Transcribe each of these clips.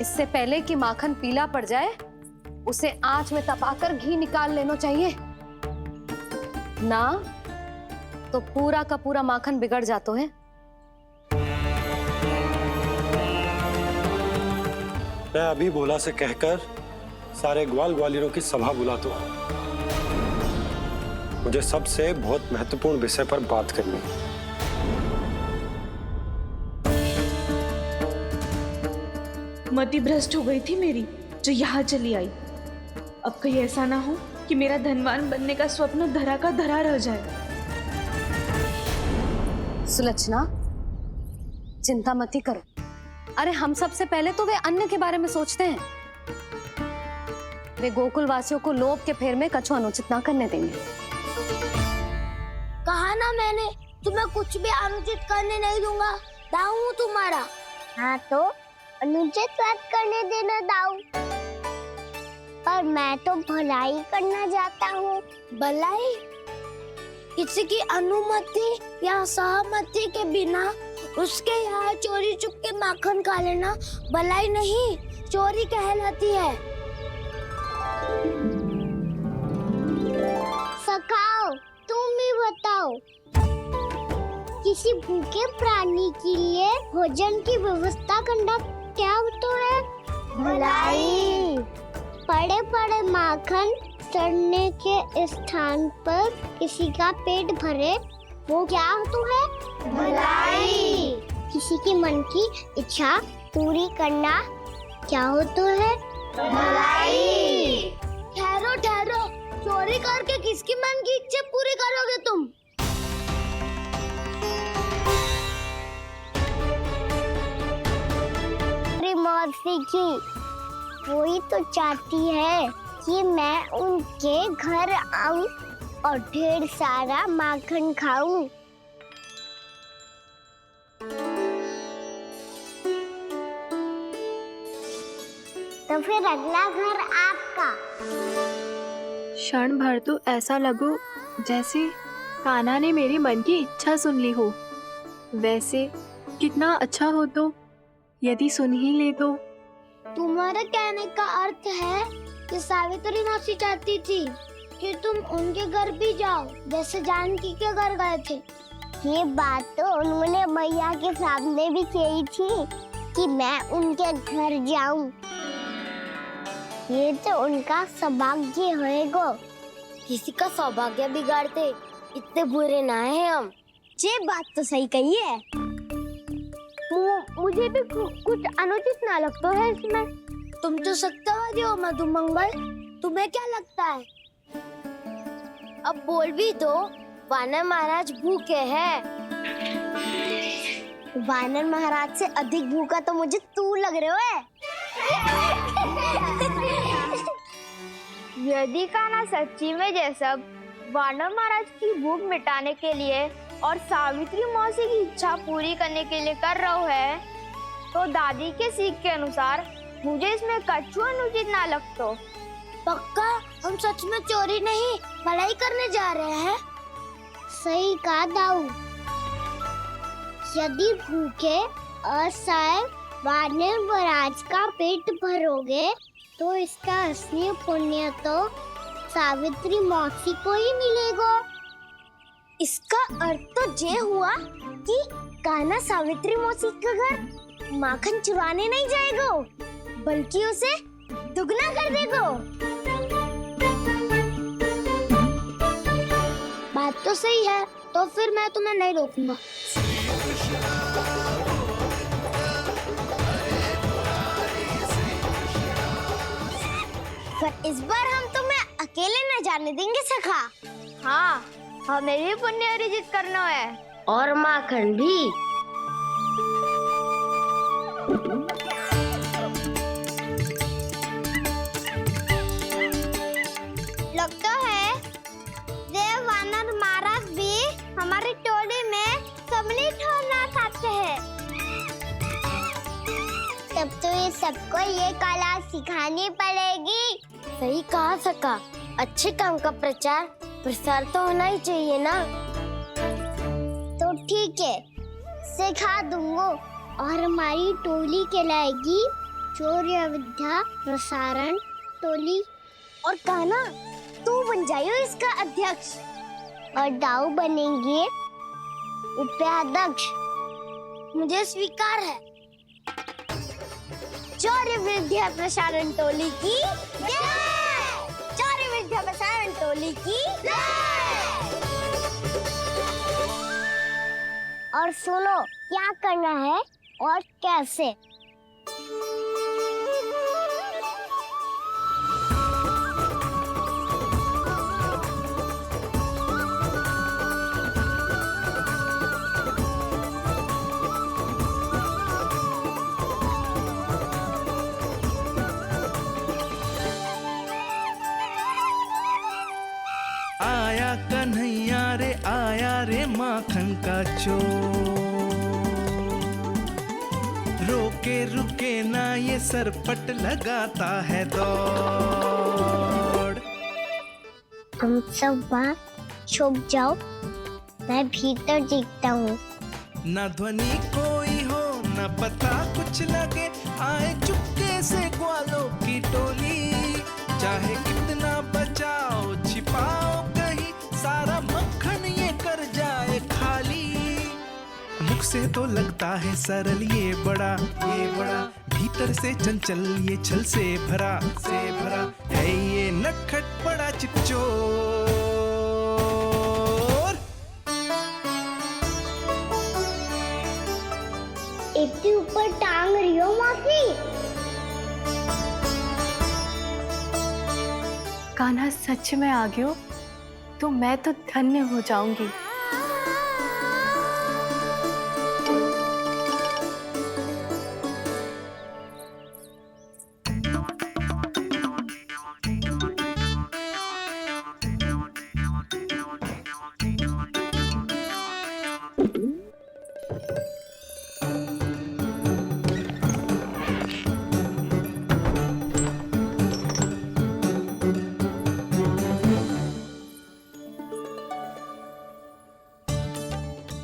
इससे पहले कि माखन पीला पड़ जाए, उसे आंच में तपाकर घी निकाल लेना चाहिए ना, तो पूरा का पूरा माखन बिगड़ जाता है। मैं अभी भोला से कहकर सारे ग्वाल ग्वालियरों की सभा बुलाता हूं। मुझे सबसे बहुत महत्वपूर्ण विषय पर बात करनी है। मति भ्रष्ट हो गई थी मेरी, जो यहाँ चली आई। अब कहीं ऐसा ना हो कि मेरा धनवान बनने का स्वप्न धरा का धरा रह जाए। सुलक्षणा, चिंता मत ही करो। अरे हम सबसे पहले तो वे अन्न के बारे में सोचते हैं। वे गोकुल वासियों को लोभ के फेर में कछु अनुचित ना करने देंगे। कहा ना मैंने, तुम्हें कुछ भी अनुचित करने नहीं दूंगा। दाऊ हूँ तुम्हारा। हाँ तो अनुचित बात करने देना दाऊ, पर मैं तो भलाई करना चाहता हूँ। भलाई? किसी की अनुमति या सहमति के बिना उसके यहाँ चोरी चुप के माखन खा लेना भलाई नहीं, चोरी कहलाती है। सखाओ, तुम ही बताओ, किसी भूखे प्राणी के लिए भोजन की व्यवस्था करना क्या तो है? भलाई। पड़े पड़े माखन सड़ने के स्थान पर किसी का पेट भरे, वो क्या तो है? भलाई। किसी के मन की इच्छा पूरी करना क्या हो तो है? भलाई। ठहरो ठहरो, चोरी करके किसकी मन की इच्छा पूरी करोगे तुम? अरे मौसी की, वही तो चाहती है कि मैं उनके घर आऊं और ढेर सारा माखन खाऊं। तो फिर अगला घर आपका। क्षण भर तो ऐसा लगो जैसे कान्हा ने मेरे मन की इच्छा सुन ली हो। वैसे कितना अच्छा हो तो यदि सुन ही ले तो। तुम्हारे कहने का अर्थ है कि सावित्री मौसी चाहती थी कि तुम उनके घर भी जाओ, जैसे जानकी के घर गए थे। ये बात तो उन्होंने मैया के सामने भी कही थी कि मैं उनके घर जाऊं। ये तो उनका सौभाग्य होएगा। किसी का सौभाग्य बिगाड़ते इतने बुरे ना हैं हम। ये बात तो सही कही है। मुझे भी कुछ अनुचित ना लगता है इसमें। तुम तो सत्यवादी हो मधुमंगल, तुम्हें क्या लगता है? अब बोल भी दो, वानर महाराज भूखे हैं। वानर महाराज से अधिक भूखा तो मुझे तू लग रहे हो। यदि कान्हा सच्ची में ये सब वानर महाराज की भूख मिटाने के लिए और सावित्री मौसी की इच्छा पूरी करने के लिए कर रहा है, तो दादी के सीख के अनुसार मुझे इसमें कछु अनुचित ना लगतो। पक्का हम सच में चोरी नहीं भलाई करने जा रहे हैं। सही कहा दाऊ। यदि भूखे असहाय वानर महाराज का पेट भरोगे तो इसका असली पुण्य तो सावित्री मौसी को ही मिलेगा। इसका अर्थ तो ये हुआ कि कान्हा सावित्री मौसी का घर माखन चुराने नहीं जाएगा, बल्कि उसे दुगना कर देगा। बात तो सही है, तो फिर मैं तुम्हें नहीं रोकूंगा। पर इस बार हम तुम्हें अकेले न जाने देंगे सखा। हाँ, हमें भी पुण्य अर्जित करना है और माखन भी। लगता है देव वानर महाराज भी हमारी टोली में सम्मिलित होना चाहते हैं। तब तो ये सबको ये कला सिखानी पड़ेगी। सही कहा सका। अच्छे काम का प्रचार प्रसार तो होना ही चाहिए ना। तो ठीक है, सिखा दूंगा और हमारी टोली कहलाएगी चौर्य विद्या प्रसारण टोली। और कान्हा तू बन जाइयो इसका अध्यक्ष और दाऊ बनेंगे उपाध्यक्ष। मुझे स्वीकार है। चौर्य विद्या प्रसारण टोली की जय। चौर्य विद्या प्रसारण टोली की जय। और सुनो क्या करना है और कैसे। आया कन्हैया रे आया रे माखन का चोर, रोके रुके ना ये सरपट लगाता है दौड़। तुम सब वहाँ छुप जाओ, मैं भीतर देखता हूँ। ना ध्वनि कोई हो ना पता कुछ लगे, आए चुपके से ग्वालों की टोली। चाहे कितना बचाओ छिपाओ कहीं, सारा मक्खन ये कर जाए खाली। मुख से तो लगता है सरल ये बड़ा भीतर से चंचल ये छल से भरा है ये नटखट बड़ा चिकचोर। इतनी ऊपर टांग रही हो माफी। कान्हा सच में आ गयो तो मैं तो धन्य हो जाऊंगी।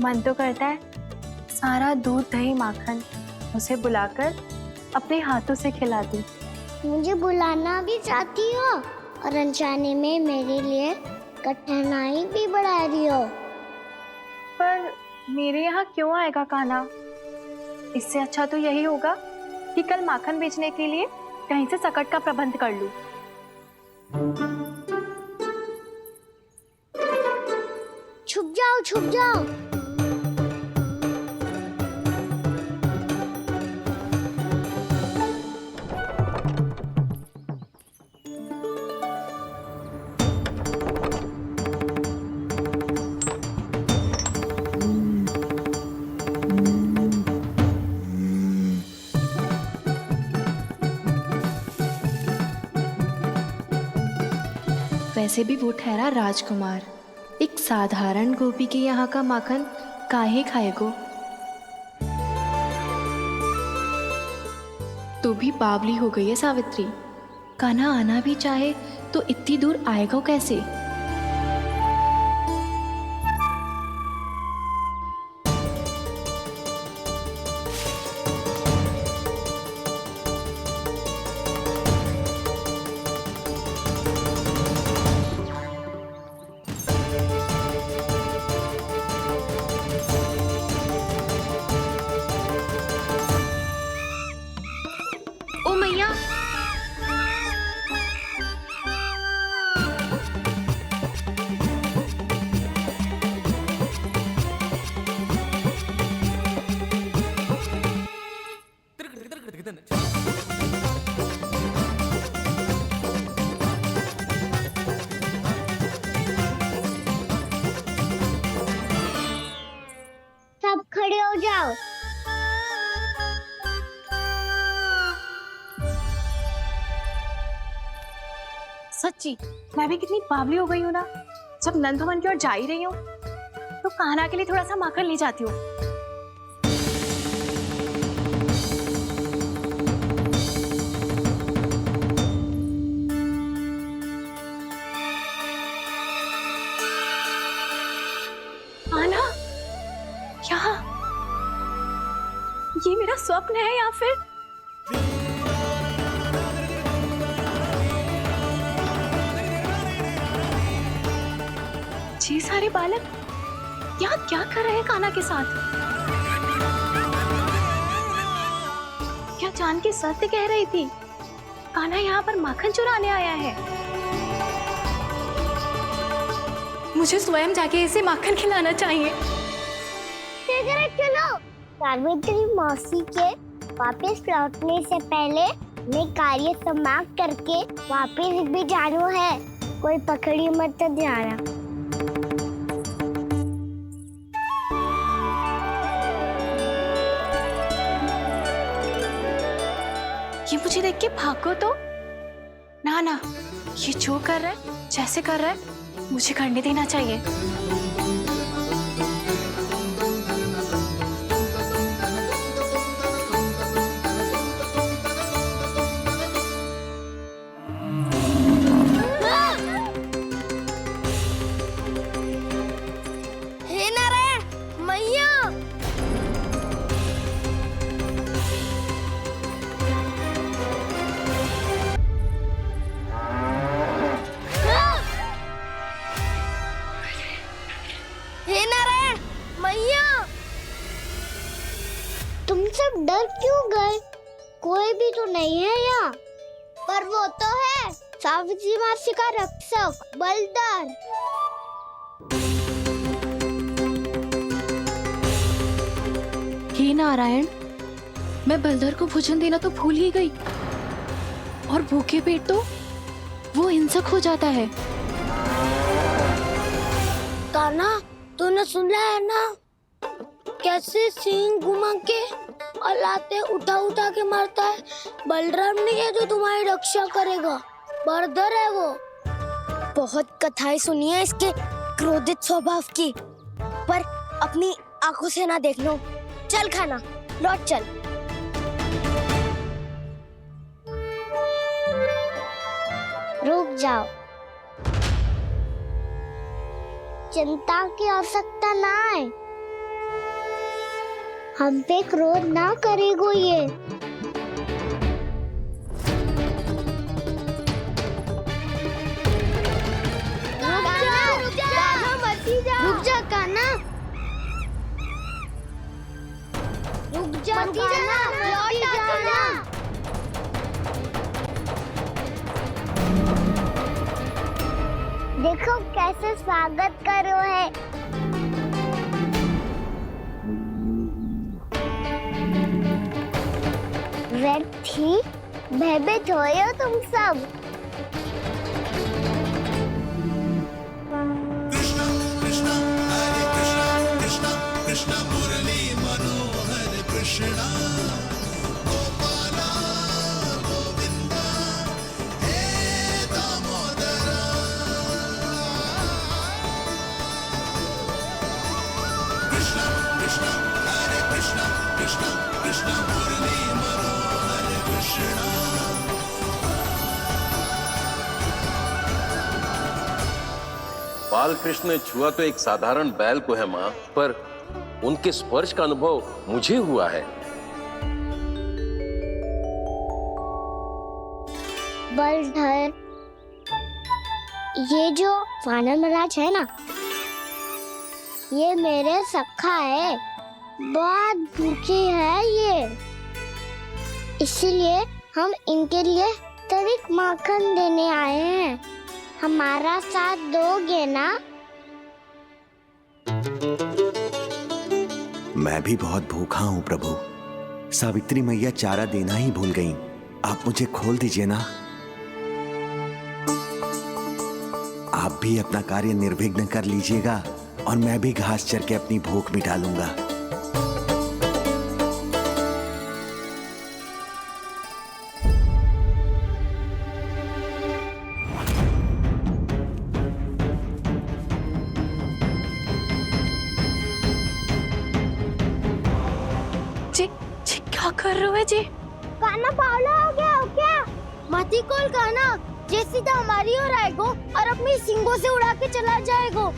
मन तो करता है सारा दूध दही माखन उसे बुलाकर अपने हाथों से खिला दूं। मुझे बुलाना भी चाहती हो और अनजाने में मेरे लिए कठिनाई भी बढ़ा रही हो। पर मेरे यहाँ क्यों आएगा कान्हा? इससे अच्छा तो यही होगा कि कल माखन बेचने के लिए कहीं से सकट का प्रबंध कर लूं। छुप जाओ छुप जाओ। वैसे भी वो ठहरा राजकुमार, एक साधारण गोपी के यहाँ का माखन काहे खाएगो। तो भी बावली हो गई है सावित्री। कान्हा आना भी चाहे तो इतनी दूर आएगा कैसे? ओ मैया, सब खड़े हो जाओ। सच्ची मैं भी कितनी बावली हो गई हूँ ना। जब नंद भवन की ओर जा ही रही हूँ तो कान्हा के लिए थोड़ा सा माखन ले जाती हूँ। कान्हा, क्या ये मेरा स्वप्न है या फिर ये सारे बालक यहाँ क्या कर रहे हैं कान्हा के साथ? क्या जानकी सत्य कह रही थी? कान्हा यहाँ पर माखन चुराने आया है। मुझे स्वयं जाके इसे माखन खिलाना चाहिए। चलो, सावित्री मौसी के वापस लौटने से पहले मैं कार्य समाप्त करके वापस भी जाना है। कोई पकड़ी मत जाना। ये मुझे देख के भागो तो ना ना, ये जो कर रहा है, जैसे कर रहा है, मुझे करने देना चाहिए। हे नारायण मैया, हे नारायण मैया, तुम सब डर क्यों गए? कोई भी तो नहीं है यहाँ। पर वो तो है, सावित्री मासी का रक्षक बलदार। हे नारायण, मैं बलदर को भोजन देना तो भूल ही गई, और भूखे पेट तो वो हिंसक हो जाता है। कान्हा, तूने सुना है ना कैसे सींग घुमा के और लाते उठा उठा के मारता है? बलराम नहीं है जो तुम्हारी रक्षा करेगा, बलदर है वो। बहुत कथाएं सुनी है इसके क्रोधित स्वभाव की, पर अपनी आंखों से ना देख लो। चल खाना, लौट चल। रुक जाओ, चिंता की आवश्यकता ना है। हम पे क्रोध ना करेगो ये। रुक जा कान्हा, रुक जा कान्हा, लौट जाना। देखो कैसे स्वागत करो है। व्यर्थी भयभीत हो तुम सब। बाल कृष्ण ने छुआ तो एक साधारण बैल को है माँ, पर उनके स्पर्श का अनुभव मुझे हुआ है। बलधर, ये जो वानर महाराज है ना, ये मेरे सखा है। बहुत भूखे है ये, इसलिए हम इनके लिए तनिक माखन देने आए हैं। हमारा साथ दोगे ना? मैं भी बहुत भूखा हूँ प्रभु। सावित्री मैया चारा देना ही भूल गईं। आप मुझे खोल दीजिए ना। आप भी अपना कार्य निर्विघ्न कर लीजिएगा और मैं भी घास चर के अपनी भूख मिटा लूंगा। क्या कर रहे हो जी? कान्हा पावला हो गया हो क्या? मती कोल कान्हा, जे सीधा हमारी ओर आएगो और अपनी सींगों से उड़ा के चला जाएगो।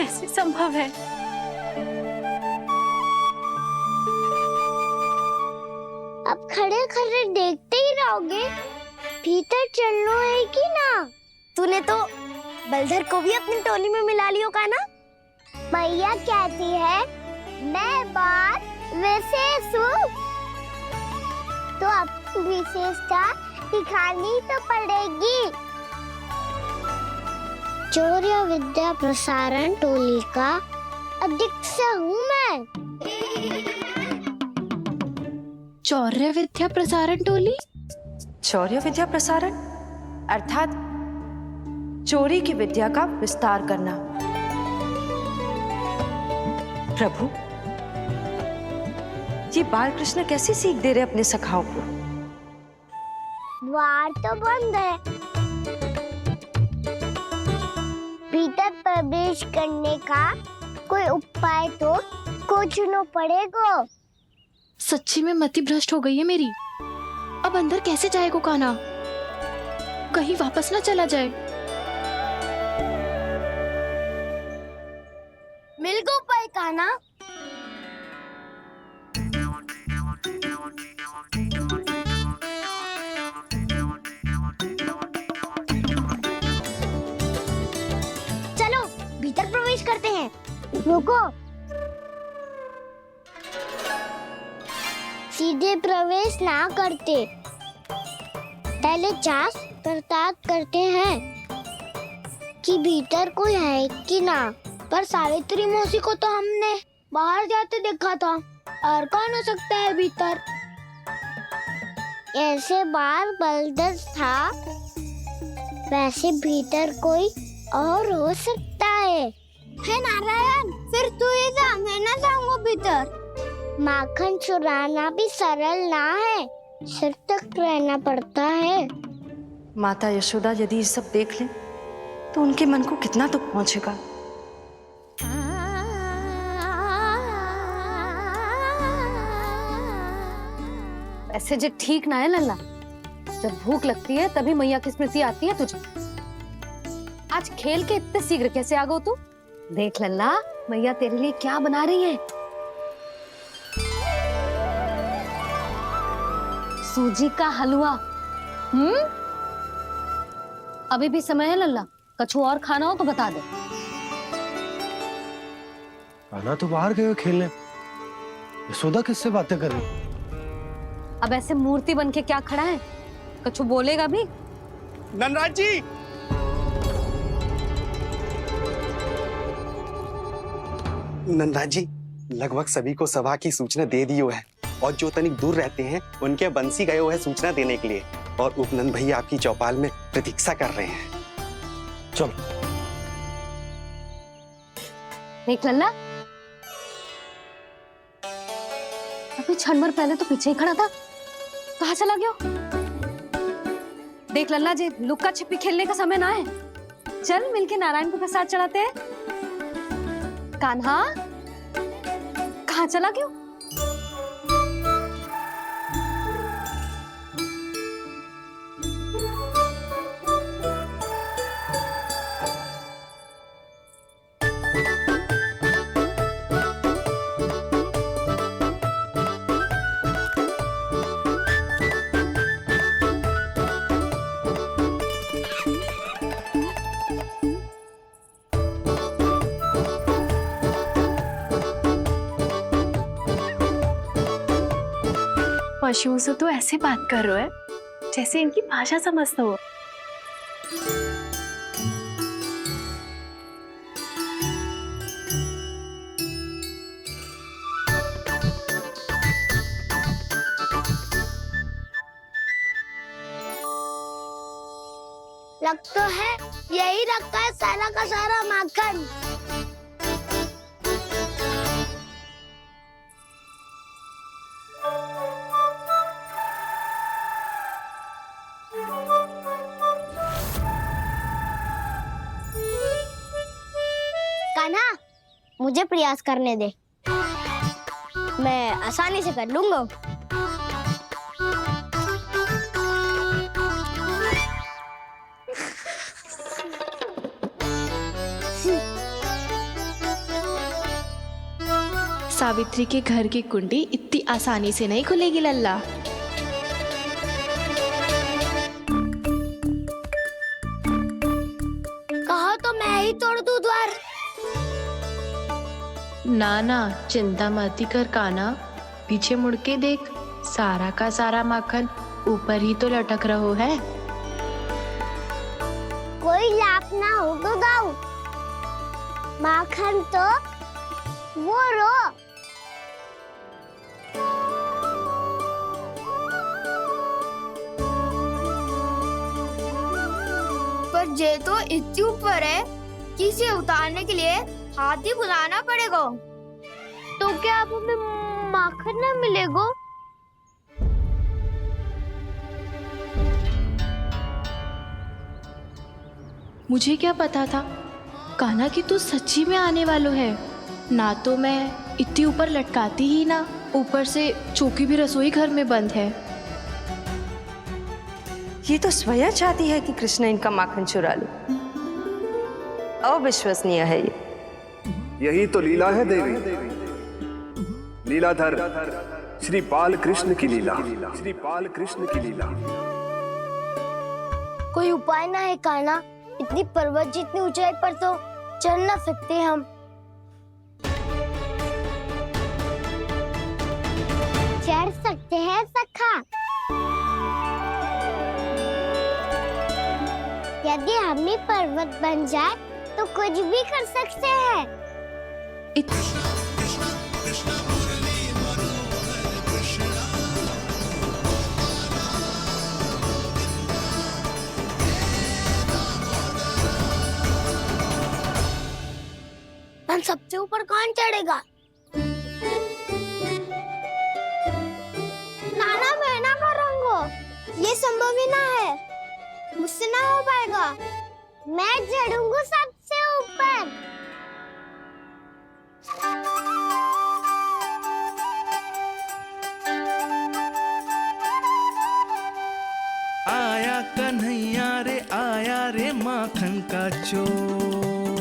कैसे संभव है? अब खड़े खड़े देखते ही रहोगे? भीतर चलना है कि ना? तूने तो बलधर को भी अपनी टोली में मिला लियो का ना? भैया कहती है मैं बात विशेष हूँ, तो अब विशेषता दिखानी तो पड़ेगी। चौर्य विद्या प्रसारण टोली का अध्यक्ष हूँ मैं। चौर्य विद्या प्रसारण टोली? चौर्य विद्या प्रसारण अर्थात चोरी की विद्या का विस्तार करना। प्रभु, ये बाल कृष्ण कैसी सीख दे रहे अपने सखाओं को? द्वार तो बंद है, भीतर प्रवेश करने का कोई उपाय तो खोजना पड़ेगा। सच्ची में मति भ्रष्ट हो गई है मेरी। अब अंदर कैसे जाएगा कान्हा? कहीं वापस ना चला जाए। मिल गो उपाय कान्हा। चलो भीतर प्रवेश करते हैं। रुको, सीधे प्रवेश ना करते, पहले जांच पड़ताल करते हैं कि भीतर कोई है कि ना। पर सावित्री मौसी को तो हमने बाहर जाते देखा था, और कौन हो सकता है भीतर? ऐसे बार बलदर था, वैसे भीतर कोई और हो सकता है। हे नारायण, फिर तू ही जा, मैं ना जाऊंगा भीतर। माखन चुराना भी सरल ना है, सिर तक रहना पड़ता है। माता यशोदा यदि ये सब देख लें तो उनके मन को कितना दुख पहुंचेगा। ऐसे जो ठीक ना है लल्ला। जब भूख लगती है तभी मैया की स्मृति आती है तुझे। आज खेल के इतने शीघ्र कैसे आ गो तू? देख लल्ला, मैया तेरे लिए क्या बना रही है। सूजी का हलवा। अभी भी समय है लल्ला, कछु और खाना हो तो बता दे। कान्हा तो बाहर गए हो खेलने, यशोदा किससे बातें कर रही? अब ऐसे मूर्ति बन के क्या खड़ा है? कछु बोलेगा भी? नंदराज जी, नंदराज जी, लगभग सभी को सभा की सूचना दे दी है, और जो तनिक दूर रहते हैं उनके बंसी गए हुए सूचना देने के लिए, और उपनंद भैया आपकी चौपाल में प्रतीक्षा कर रहे हैं। चलो। देख लल्ला, अभी क्षण भर पहले तो पीछे ही खड़ा था, कहाँ चला गया? देख लल्ला जी, लुक्का छिपी खेलने का समय ना है। चल मिलके नारायण को प्रसाद चढ़ाते हैं। कान्हा, कहाँ चला गया? पशुओं से तो ऐसे बात कर रहे हो जैसे इनकी भाषा समझते हो। लग तो है यही रखा है सारा का सारा माखन। कान्हा, मुझे प्रयास करने दे, मैं आसानी से कर लूंगा। सावित्री के घर की कुंडी इतनी आसानी से नहीं खुलेगी लल्ला। कहो तो मैं ही तोड़ दूं द्वार। ना ना, चिंता मत कर काना, पीछे मुड़ के देख, सारा का सारा माखन ऊपर ही तो लटक रहो है। कोई लाभ ना हो तो दाऊ, माखन तो वो रो। पर जे तो इतनी ऊपर है कि इसे उतारने के लिए हाथ ही बुलाना पड़ेगा। तो क्या अब हमें माखन ना मिलेगा? मुझे क्या पता था कान्हा कि तू सच्ची में आने वालो है। ना तो मैं इतनी ऊपर लटकाती ही ना, ऊपर से चौकी भी रसोई घर में बंद है। ये तो स्वयं चाहती है कि कृष्ण इनका माखन चुरा ले। अविश्वसनीय है ये। यही तो लीला है देवी, लीलाधर श्री बाल कृष्ण की लीला, श्री बाल कृष्ण की लीला। कोई उपाय ना है कान्हा? इतनी पर्वत जितनी ऊंचाई पर तो चढ़ ना सकते हम। चढ़ सकते हैं सखा, यदि हम ही पर्वत बन जाए तो कुछ भी कर सकते हैं। हम सबसे ऊपर कौन चढ़ेगा? नाना मैं ना करूँगा, ये संभव ही ना है, मुझसे ना हो पाएगा। मैं चढ़ूंगा सबसे ऊपर। आया कन्हैया रे आया रे माखन का चोर,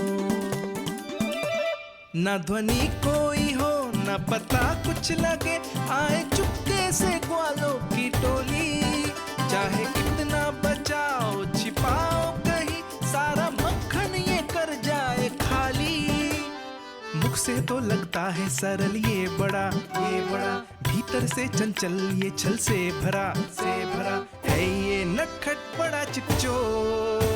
ना ध्वनि कोई हो ना पता कुछ लगे, आए चुपके से ग्वालों की टोली। चाहे कितना बचाओ छिपाओ कहीं, सारा मक्खन ये कर जाए खाली। मुख से तो लगता है सरल ये बड़ा भीतर से चंचल ये छल से भरा है ये नटखट बड़ा चिकचोर।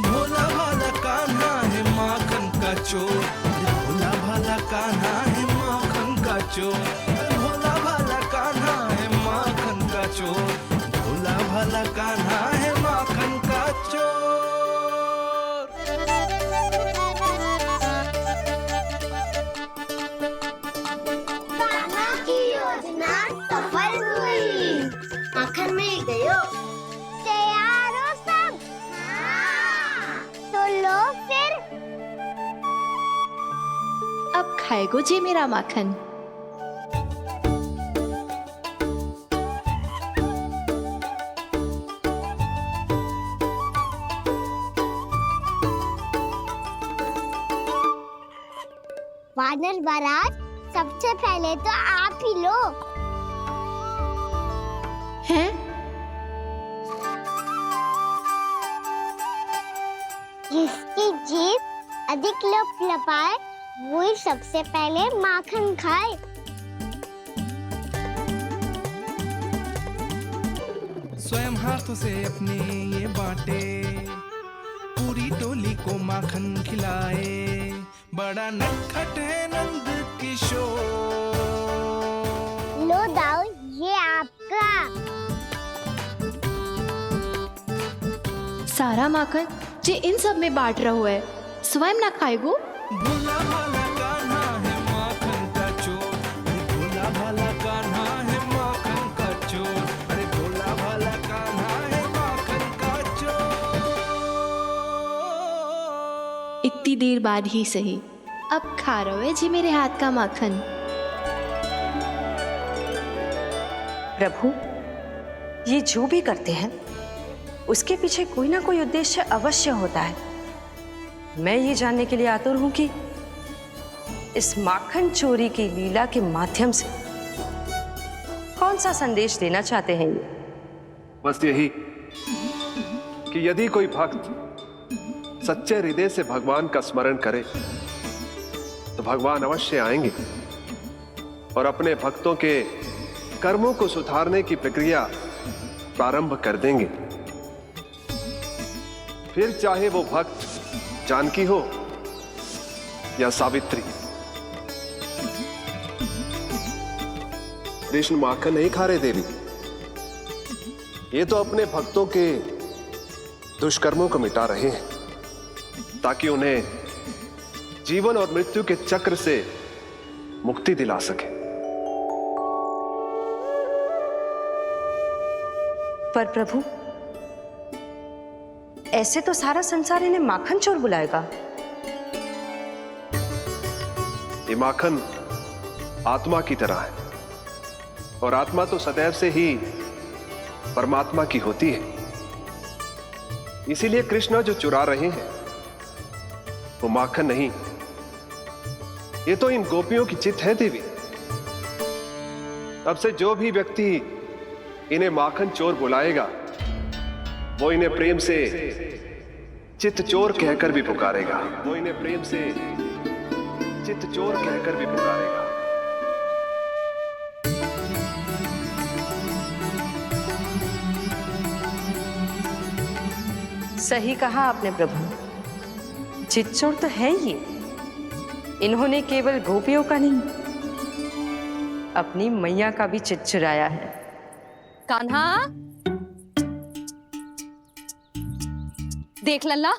भोला भाला कान्हा है माखन का चोर, भोला भाला कान्हा है माखन का चोर, भोला भाला कान्हा है माखन का चोर, भोला भाला कान्हा है माखन का चोर। कान्हा की योजना सफल हुई, माखन मिल गयो। तैयार हो सब? तो लो फिर। अब खाएगो जे मेरा माखन। वानर महाराज, सबसे पहले तो आप ही लो। हैं? जिसकी जीभ अधिक लपलपाए वही सबसे पहले माखन खाए। स्वयं हाथों से अपने ये बांटे, पूरी टोली को माखन खिलाए, बड़ा नटखट है नंद किशोर। लो दाऊ, ये आपका। सारा माखन जे इन सब में बांट रहो है, स्वयं ना खाएगो। भोला भाला कान्हा है माखन का चोर, अरे भोला भाला कान्हा है माखन का चोर, अरे भोला भाला कान्हा है माखन का चोर। इतनी देर बाद ही सही, अब खा रहे हो जी मेरे हाथ का माखन। प्रभु, ये जो भी करते हैं उसके पीछे कोई ना कोई उद्देश्य अवश्य होता है। मैं ये जानने के लिए आतुर हूं कि इस माखन चोरी की लीला के माध्यम से कौन सा संदेश देना चाहते हैं ये? बस यही कि यदि कोई भक्त सच्चे हृदय से भगवान का स्मरण करे तो भगवान अवश्य आएंगे और अपने भक्तों के कर्मों को सुधारने की प्रक्रिया प्रारंभ कर देंगे। फिर चाहे वो भक्त जानकी हो या सावित्री। कृष्ण माखन नहीं खा रहे देवी, ये तो अपने भक्तों के दुष्कर्मों को मिटा रहे हैं ताकि उन्हें जीवन और मृत्यु के चक्र से मुक्ति दिला सके। पर प्रभु, ऐसे तो सारा संसार इन्हें माखन चोर बुलाएगा। ये माखन आत्मा की तरह है और आत्मा तो सदैव से ही परमात्मा की होती है। इसीलिए कृष्ण जो चुरा रहे हैं वो माखन नहीं, ये तो इन गोपियों की चित्त है देवी। अब से जो भी व्यक्ति इन्हें माखन चोर बुलाएगा वो इन्हें प्रेम से चित्त चोर कहकर भी पुकारेगा। वो इन्हें प्रेम से चित्त चोर कहकर भी पुकारेगा। सही कहा आपने प्रभु, चित्त चोर तो है ये। इन्होंने केवल गोपियों का नहीं, अपनी मैया का भी चित्त चुराया है। कान्हा, देख लल्ला,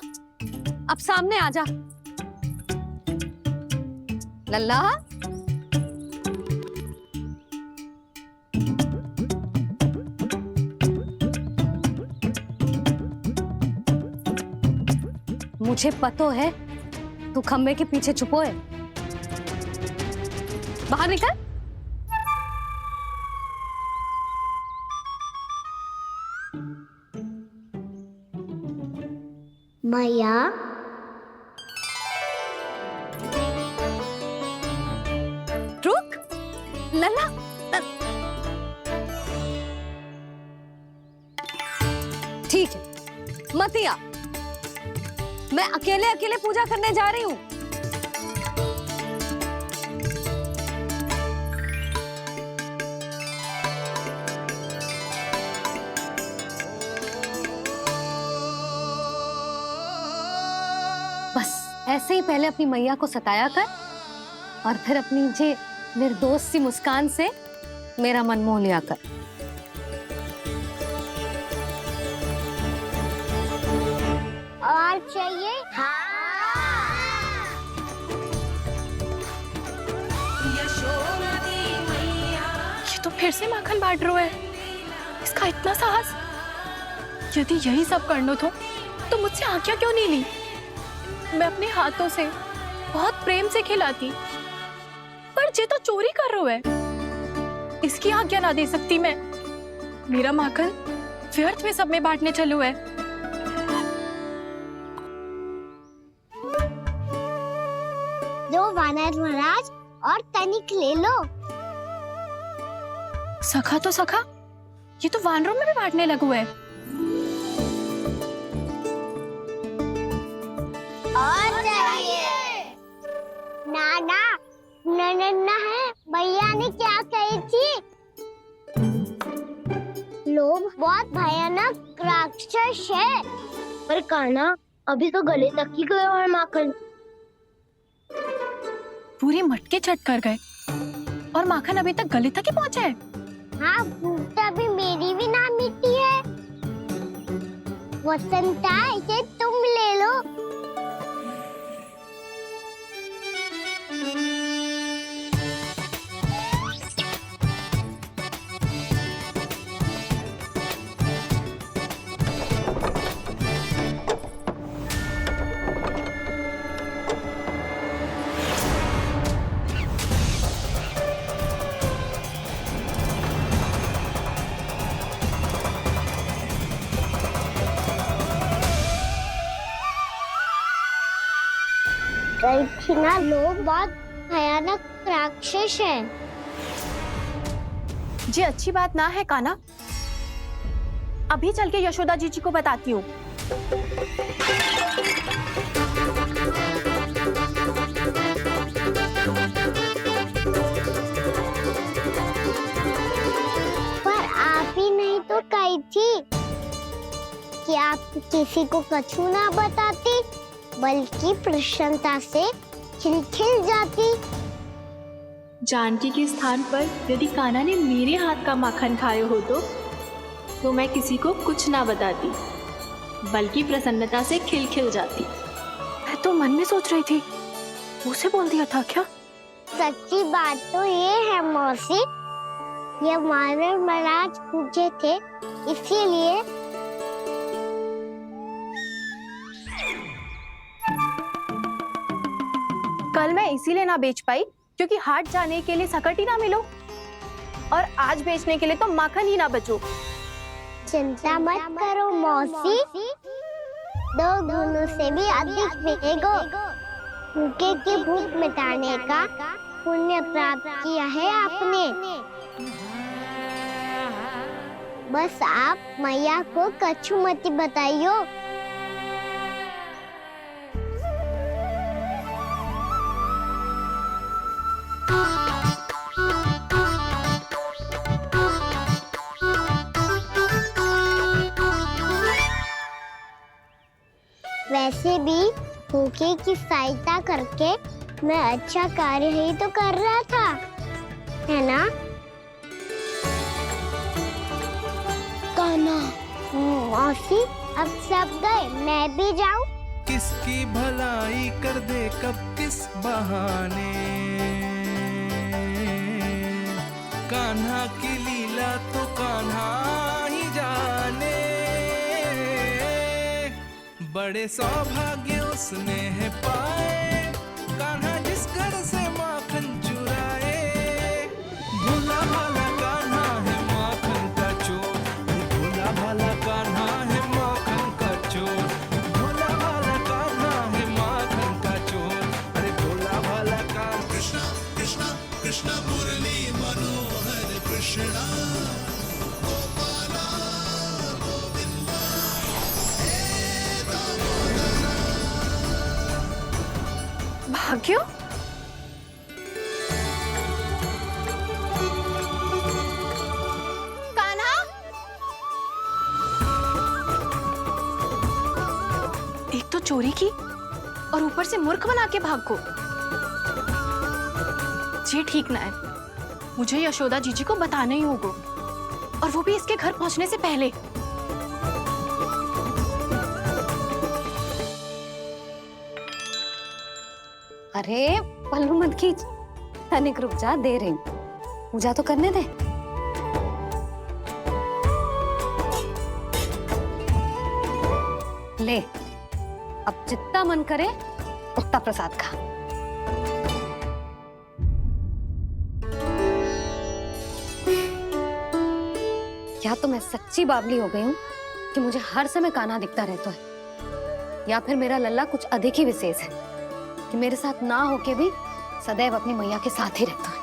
अब सामने आ जा। लल्ला, मुझे पतो है तू खम्बे के पीछे छुपो है। बाहर निकल। मैया, रुक लल्ला, ठीक है मत आ, मैं अकेले अकेले पूजा करने जा रही हूँ। बस ऐसे ही पहले अपनी मैया को सताया कर और फिर अपनी जे निर्दोष सी मुस्कान से मेरा मन मोह लिया कर। और चाहिए? ये तो फिर से माखन बांट रहा है। इसका इतना साहस। यदि यही सब करना था तो मुझसे आज्ञा क्यों नहीं ली? मैं अपने हाथों से बहुत प्रेम से खिलाती, पर ये तो चोरी कर रहा है। इसकी आज्ञा ना दे सकती मैं। मेरा माखन व्यर्थ में सब में बांटने चलू है। दो वानर महाराज और तनिक ले लो। सखा तो सखा, ये तो वानरों में भी बांटने लगू है। और चाहिए? नाना, नन्ना है, भैया ने क्या कही थी? लोभ बहुत भयानक राक्षस है। पर कान्हा, अभी तो गले तक ही गया है माखन। पूरे मटके चट कर गए और माखन अभी तक गले तक ही पहुंचा है। हाँ, भूख तो अभी मेरी भी ना मिटी है। वसंता, इसे तुम ले लो। छिना लोग बहुत भयानक राक्षस हैं। ये अच्छी बात ना है कान्हा। अभी चल के यशोदा जी को बताती हूँ। पर आप ही नहीं तो कही थी कि आप किसी को कछु ना बताती, बल्कि प्रसन्नता से खिलखिल जाती। जानकी के स्थान पर यदि कान्हा ने मेरे हाथ का माखन खाया हो तो मैं किसी को कुछ ना बताती, बल्कि प्रसन्नता से खिलखिल जाती। मैं तो मन में सोच रही थी, मुझसे बोल दिया था क्या? सच्ची बात तो ये है मौसी, ये मानव महाराज पूछे थे, इसीलिए कल मैं इसीलिए ना बेच पाई क्योंकि हाट जाने के लिए सकट ही ना मिलो, और आज बेचने के लिए तो माखन ही ना बचो। चिंता मत करो मौसी, 2 गुणों से भी अधिक मिलेगा। भूखे की भूख मिटाने का पुण्य प्राप्त किया है आपने। बस आप मैया को कछु मत बताइयो। वैसे भी भूखे की सहायता करके मैं अच्छा कार्य ही तो कर रहा था, है ना? कान्हा, मौसी अब सब गए, मैं भी जाऊं? किसकी भलाई कर दे कब किस बहाने, कान्हा की लीला तो कान्हा ही जाने। बड़े सौभाग्य उसने है पाए, कान्हा जिस घर से माखन चुराए। भोला भाला कान्हा है माखन का चोर, भोला भाला कान्हा है माखन का चोर, भोला भाला कान्हा है माखन का चोर। अरे भोला भाला कान्हा। कृष्णा कृष्णा कृष्णा मुरली मनोहर कृष्णा, भाग्यो, कान्हा, एक तो चोरी की और ऊपर से मूर्ख बना के भाग को। ये ठीक ना है, मुझे यशोदा जीजी को बताना ही होगा, और वो भी इसके घर पहुंचने से पहले। अरे पल्लू मत खींच, तनिक रुक जा, दे रही हूँ, पूजा तो करने दे। ले, अब जितना मन करे उतना प्रसाद खा। या तो मैं सच्ची बावली हो गई हूँ कि मुझे हर समय कान्हा दिखता रहता है, या फिर मेरा लल्ला कुछ अधिक ही विशेष है कि मेरे साथ ना होके भी सदैव अपनी मैया के साथ ही रहता है।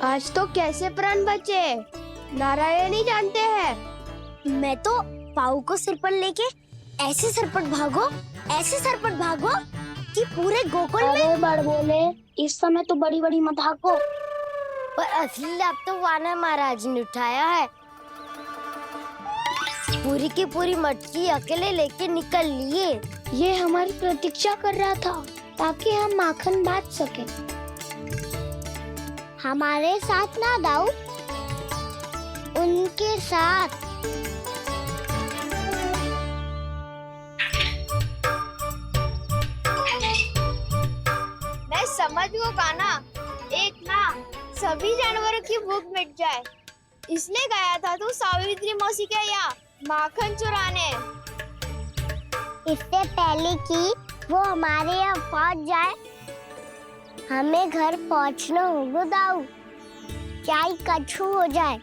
आज तो कैसे प्राण बचे, नारायण ही जानते हैं। मैं तो पाऊ को सिर पर लेके ऐसे सरपट भागो, ऐसे सरपट भागो कि पूरे गोकुल में। बड़ बोले, इस समय तो बड़ी बड़ी मत भागो। पर असली लाभ तो वानर महाराज ने उठाया है। पूरी की पूरी मटकी अकेले लेके निकल लिए। ये हमारी प्रतीक्षा कर रहा था ताकि हम माखन बांट सके। हमारे साथ ना दाऊ, उनके साथ। मैं समझ गो कान्हा, एक ना सभी जानवरों की भूख मिट जाए, इसलिए गया था तू सावित्री मौसी के यहाँ माखन चुराने। इससे पहले कि वो हमारे यहाँ पहुँच जाए, हमें घर पहुँचना होगा दाऊ। क्या ही कछु हो जाए,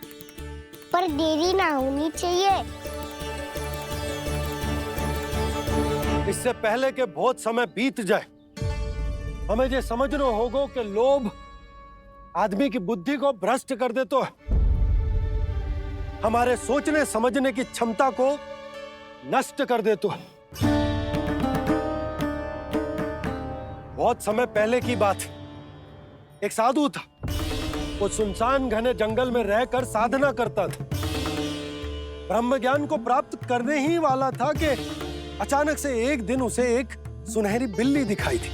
पर देरी ना होनी चाहिए। इससे पहले के बहुत समय बीत जाए, हमें ये समझना होगा कि लोभ आदमी की बुद्धि को भ्रष्ट कर देता है, हमारे सोचने समझने की क्षमता को नष्ट कर देता है। बहुत समय पहले की बात, एक साधु था। वो सुनसान घने जंगल में रहकर साधना करता था। ब्रह्म ज्ञान को प्राप्त करने ही वाला था कि अचानक से एक दिन उसे एक सुनहरी बिल्ली दिखाई थी।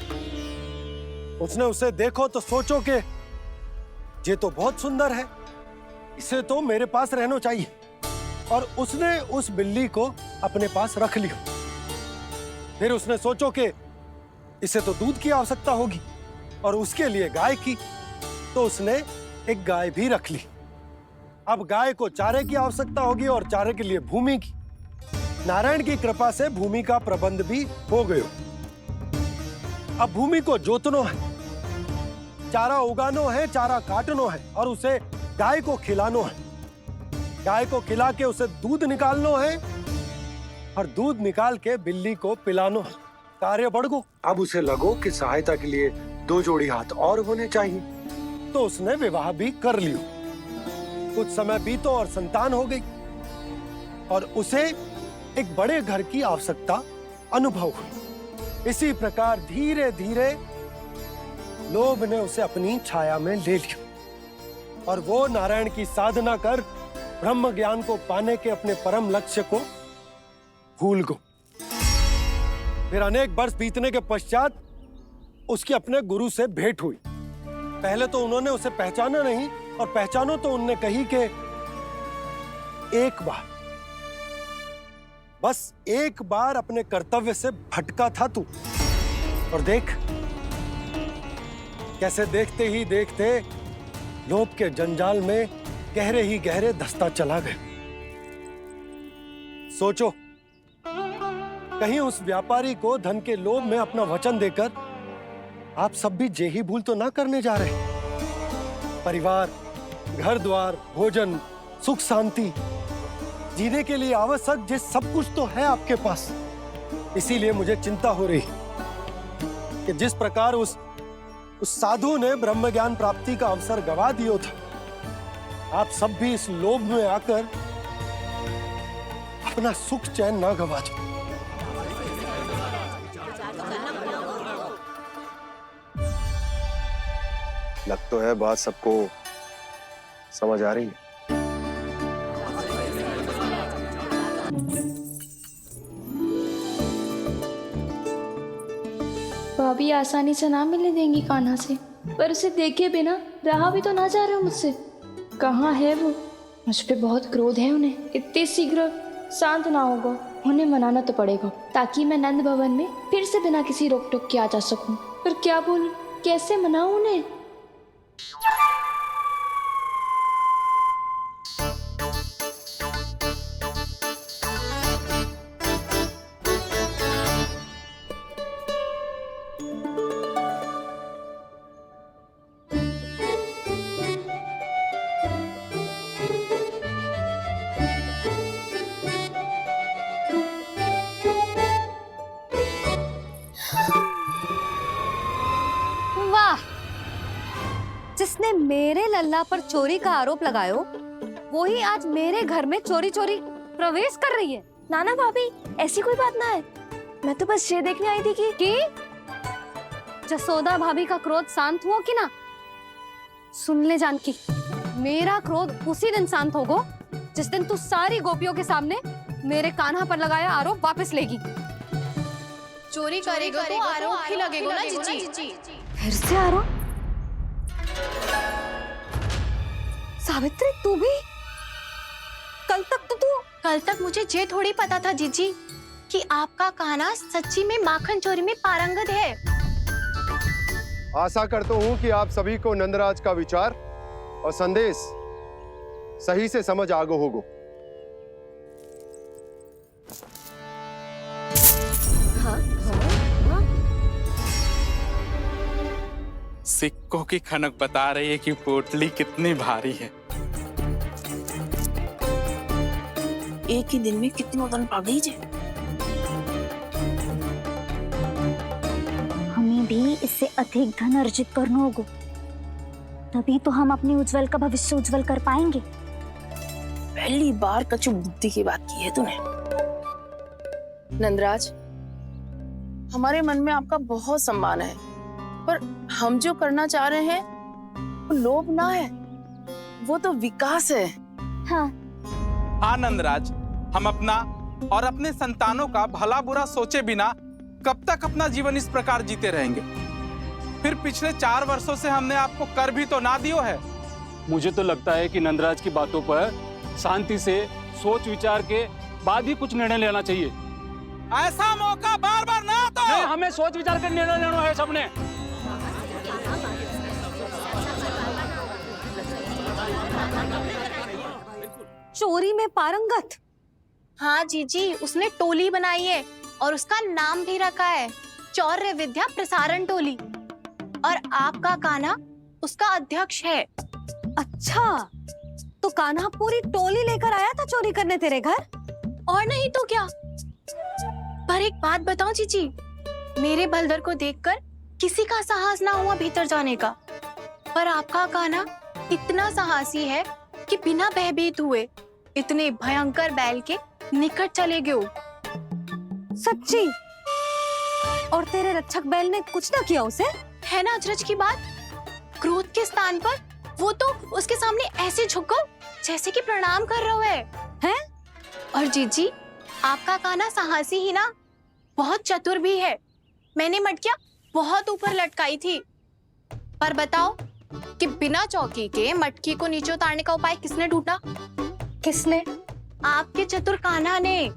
उसने उसे देखो तो सोचो कि ये तो बहुत सुंदर है, इसे तो मेरे पास रहना चाहिए, और उसने उस बिल्ली को अपने पास रख लिया। फिर उसने सोचो कि इसे तो दूध की आवश्यकता होगी और उसके लिए गाय की, तो उसने एक गाय भी रख ली। अब गाय को चारे की आवश्यकता होगी और चारे के लिए भूमि की। नारायण की कृपा से भूमि का प्रबंध भी हो गयो। अब भूमि को जोतनो है, चारा उगानो है, चारा काटनो है और उसे गाय को खिलानो है। गाय को खिला के उसे दूध निकालनो है और दूध निकाल के बिल्ली को पिलानो है। कार्य बढ़ गो। अब उसे लगो कि सहायता के लिए 2 जोड़ी हाथ और होने चाहिए, तो उसने विवाह भी कर लियो। कुछ समय बीतो और संतान हो गई और उसे एक बड़े घर की आवश्यकता अनुभव हुई। इसी प्रकार धीरे धीरे लोभ ने उसे अपनी छाया में ले लिया और वो नारायण की साधना कर ब्रह्म ज्ञान को पाने के अपने परम लक्ष्य को भूल गो। फिर अनेक वर्ष बीतने के पश्चात उसकी अपने गुरु से भेंट हुई। पहले तो उन्होंने उसे पहचाना नहीं, और पहचानो तो उनने कही कि एक बार, बस एक बार अपने कर्तव्य से भटका था तू, और देख कैसे देखते ही देखते लोभ के जंजाल में गहरे ही गहरे धंसता चला गया। सोचो, कहीं उस व्यापारी को धन के लोभ में अपना वचन देकर आप सब भी जे ही भूल तो ना करने जा रहे। परिवार, घर द्वार, भोजन, सुख शांति, जीने के लिए आवश्यक जे सब कुछ तो है आपके पास। इसीलिए मुझे चिंता हो रही कि जिस प्रकार उस साधु ने ब्रह्म ज्ञान प्राप्ति का अवसर गवा दिया था, आप सब भी इस लोभ में आकर अपना सुख चैन ना गवा दो। लग तो है बात सबको समझ आ रही है। भाभी आसानी से ना मिलने देंगी कान्हा से, पर उसे देखे बिना रहा भी तो ना जा रहा मुझसे। कहाँ है वो? मुझ पे बहुत क्रोध है उन्हें। इतने शीघ्र शांत ना होगा, उन्हें मनाना तो पड़ेगा ताकि मैं नंद भवन में फिर से बिना किसी रोक टोक के आ जा सकूं। पर क्या बोलूं, कैसे मनाऊं उन्हें? जिसने मेरे लल्ला पर चोरी का आरोप लगायो, वो ही आज मेरे घर में चोरी चोरी प्रवेश कर रही है। नाना भाभी, ऐसी कोई बात ना है। मैं तो बस ये देखने आई थी कि जसोदा भाभी का क्रोध शांत हुआ कि ना? सुन ले जानकी, मेरा क्रोध उसी दिन शांत होगा जिस दिन तू सारी गोपियों के सामने मेरे कान्हा पर लगाया आरोप वापस लेगी। चोरी करेगा तो आरोप ही लगेगा ना जीजी। फिर से आरोप? सावित्री, तू भी? कल तक मुझे ये थोड़ी पता था जीजी कि आपका कान्हा सच्ची में माखन चोरी में पारंगत है। आशा करता हूँ कि आप सभी को नंदराज का विचार और संदेश सही से समझ आगो होगो। सिक्कों की खनक बता रही है कि पोटली कितनी भारी है। एक ही दिन में कितनी वजन पा गई जे? इससे अधिक धन अर्जित करना होगा, तभी तो हम अपने उज्जवल का भविष्य उज्जवल कर पाएंगे। पहली बार कछु बुद्धि की बात की है तूने। नंदराज, हमारे मन में आपका बहुत सम्मान है, पर हम जो करना चाह रहे हैं वो लोभ ना है, वो तो विकास है। हाँ नंदराज, हम अपना और अपने संतानों का भला बुरा सोचे बिना कब तक अपना जीवन इस प्रकार जीते रहेंगे? फिर पिछले 4 वर्षों से हमने आपको कर भी तो ना दियो है। मुझे तो लगता है कि नंदराज की बातों पर शांति से सोच विचार के बाद ही कुछ निर्णय लेना चाहिए। ऐसा मौका बार बार ना तो नहीं, हमें सोच विचार कर निर्णय लेना है सबने। चोरी में पारंगत? हाँ जीजी, उसने टोली बनाई है और उसका नाम भी रखा है चौर्य विद्या प्रसारण टोली, और आपका कान्हा उसका अध्यक्ष है। अच्छा, तो कान्हा पूरी टोली लेकर आया था चोरी करने तेरे घर? और नहीं तो क्या। पर एक बात बताऊं जीजी, मेरे बलदर को देखकर किसी का साहस ना हुआ भीतर जाने का, पर आपका कान्हा इतना साहसी है कि बिना भयभीत हुए इतने भयंकर बैल के निकट चले गए। सच्ची? और तेरे रक्षक बैल ने कुछ ना किया उसे? है ना अचरज की बात। क्रोध के स्थान पर वो तो उसके सामने ऐसे झुको जैसे कि प्रणाम कर रहा है? और जीजी, आपका कान्हा साहसी ही ना, बहुत चतुर भी है। मैंने मटकियां बहुत ऊपर लटकाई थी, पर बताओ कि बिना चौकी के मटकी को नीचे उतारने का उपाय किसने ढूंढा? किसने? आपके चतुर कान्हा ने।